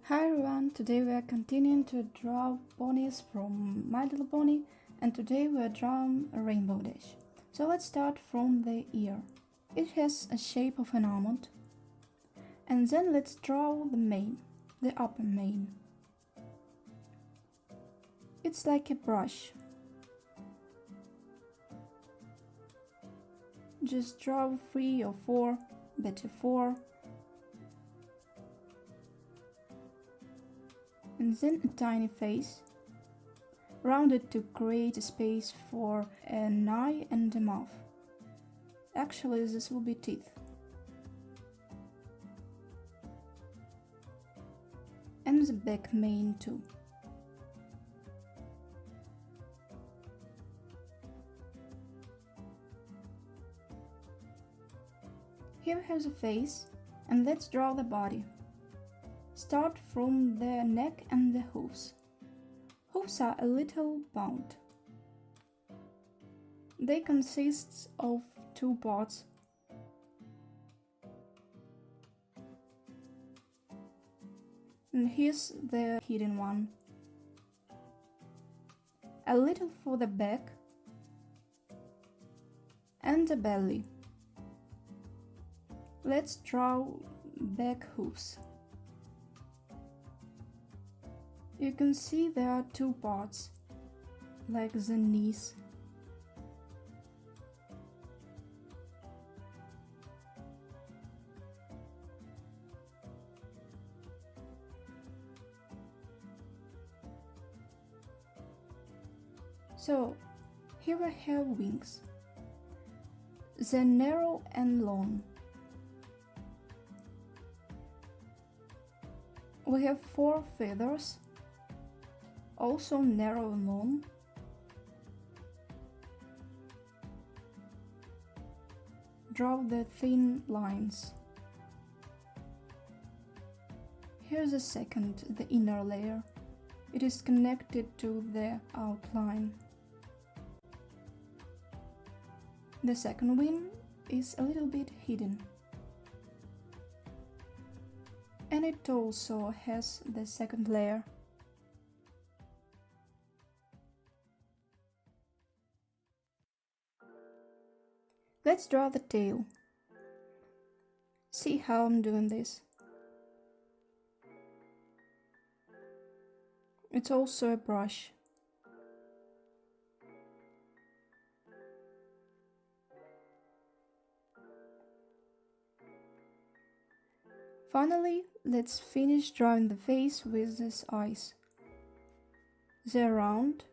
Hi everyone, today we are continuing to draw ponies from My Little Pony, and today we are drawing a rainbow dash. So let's start from the ear. It has a shape of an almond. And then let's draw the mane, the upper mane. It's like a brush. Just draw 3 or 4, better 4. And then a tiny face, rounded to create a space for an eye and a mouth. Actually, this will be teeth. And the back mane too. Here we have the face, and let's draw the body. Start from the neck and the hooves. Hooves are a little bound. They consist of 2 parts. And here's the hidden one. A little for the back and the belly. Let's draw back hooves. You can see there are 2 parts, like the knees. So, here I have wings. They're narrow and long. We have 4 feathers, also narrow and long. Draw the thin lines. Here's the second, the inner layer. It is connected to the outline. The second wing is a little bit hidden. And it also has the second layer. Let's draw the tail. See how I'm doing this. It's also a brush. Finally, let's finish drawing the face with these eyes. They're round,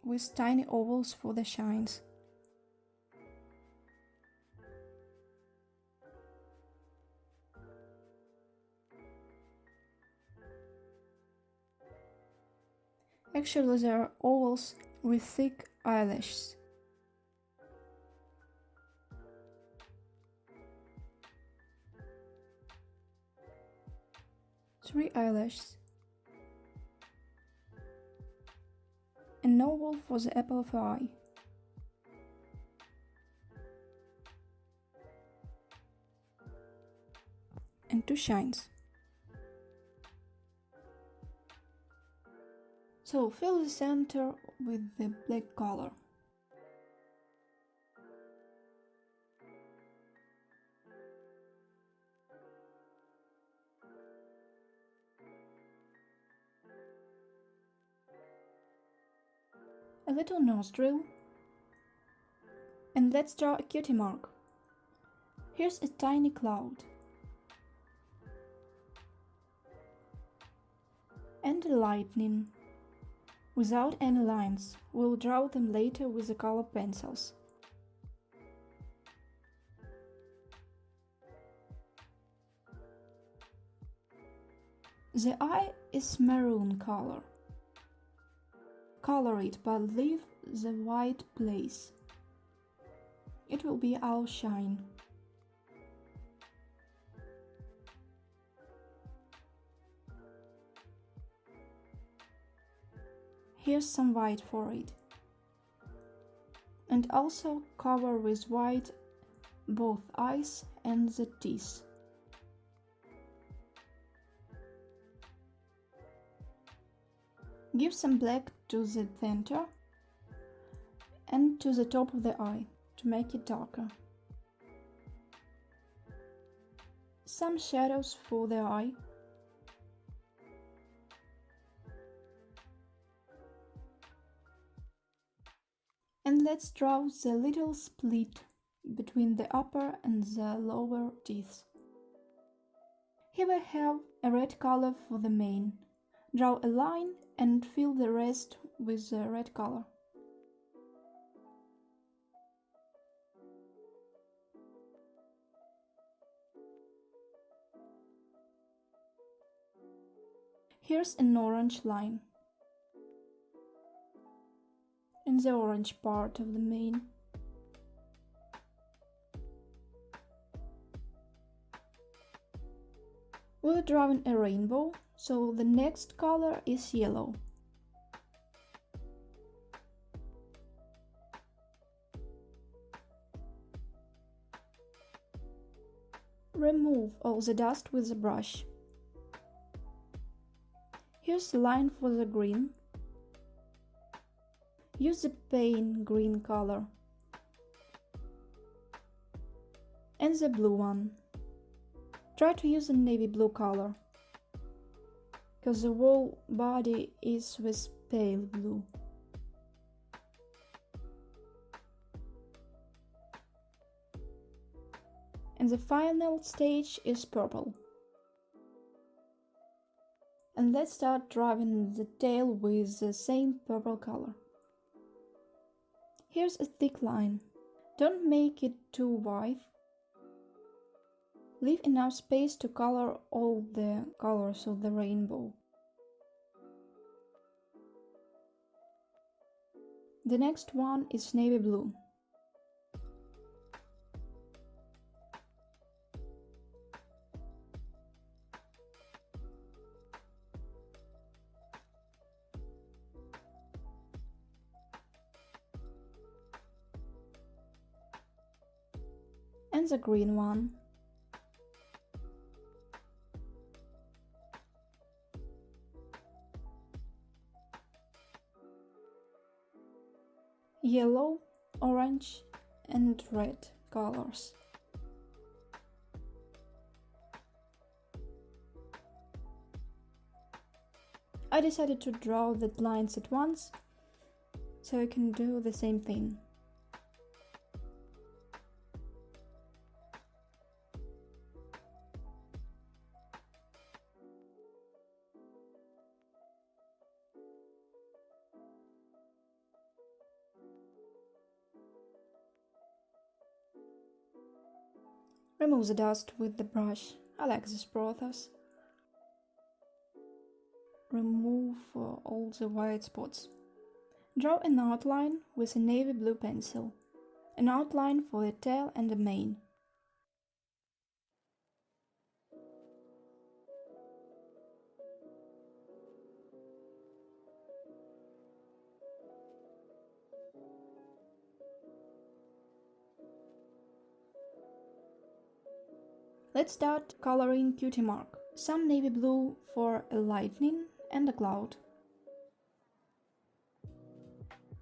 with tiny ovals for the shines. Actually, they are ovals with thick eyelashes. Three eyelashes. An oval for the apple of the eye. And 2 shines. So fill the center with the black color. A little nostril. And let's draw a cutie mark. Here's a tiny cloud. And a lightning. Without any lines, we'll draw them later with the color pencils. The eye is maroon color. Color it, but leave the white place. It will be our shine. Here's some white for it. And also cover with white both eyes and the teeth. Give some black to the center and to the top of the eye to make it darker. Some shadows for the eye. And let's draw the little split between the upper and the lower teeth. Here we have a red color for the mane. Draw a line and fill the rest with the red color. Here's an orange line in the orange part of the mane. We're drawing a rainbow, so the next color is yellow. Remove all the dust with a brush. Here's a line for the green. Use the paint green color and the blue one. Try to use a navy blue color, because the whole body is with pale blue. And the final stage is purple. And let's start drawing the tail with the same purple color. Here's a thick line. Don't make it too wide. Leave enough space to color all the colors of the rainbow. The next one is navy blue. And the green one. Yellow, orange and red colors. I decided to draw the lines at once, so I can do the same thing. Remove the dust with the brush. I like this process. Remove all the white spots. Draw an outline with a navy blue pencil. An outline for the tail and the mane. Let's start coloring cutie mark. Some navy blue for a lightning and a cloud.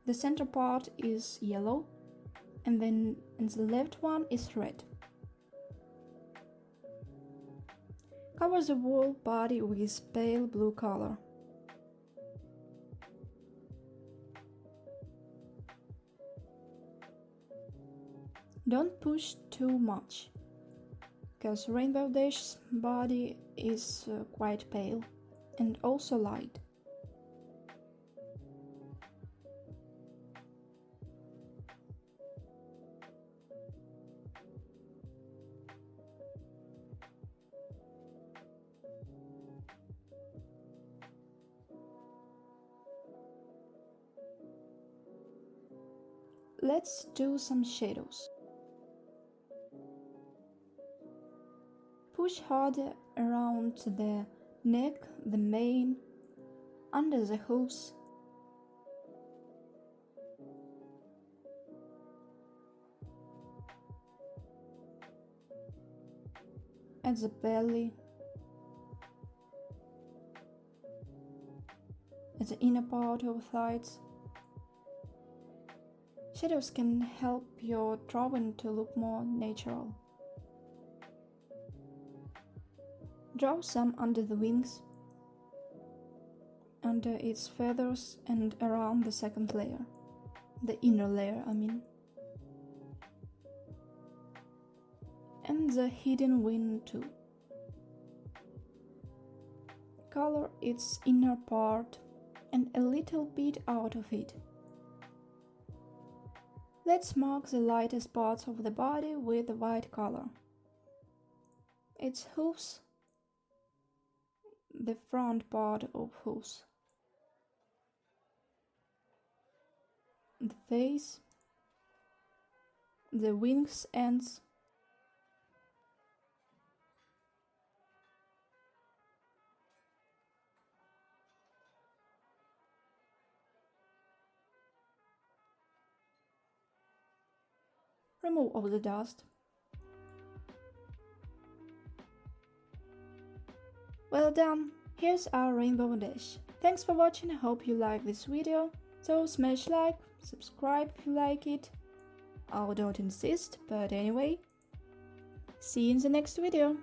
The center part is yellow, and then the left one is red. Cover the whole body with pale blue color. Don't push too much, because Rainbow Dash's body is quite pale and also light. Let's do some shadows. Push harder around the neck, the mane, under the hooves. At the belly. at the inner part of lights. Shadows can help your drawing to look more natural. Draw some under the wings, under its feathers and around the second layer, the inner layer I mean. And the hidden wing too. Color its inner part and a little bit out of it. Let's mark the lightest parts of the body with the white color. Its hooves, the front part of hooves, the face, the wings ends, remove all the dust. Well done! Here's our rainbow dash. Thanks for watching, I hope you like this video. So smash like, subscribe if you like it. I don't insist, but anyway. See you in the next video.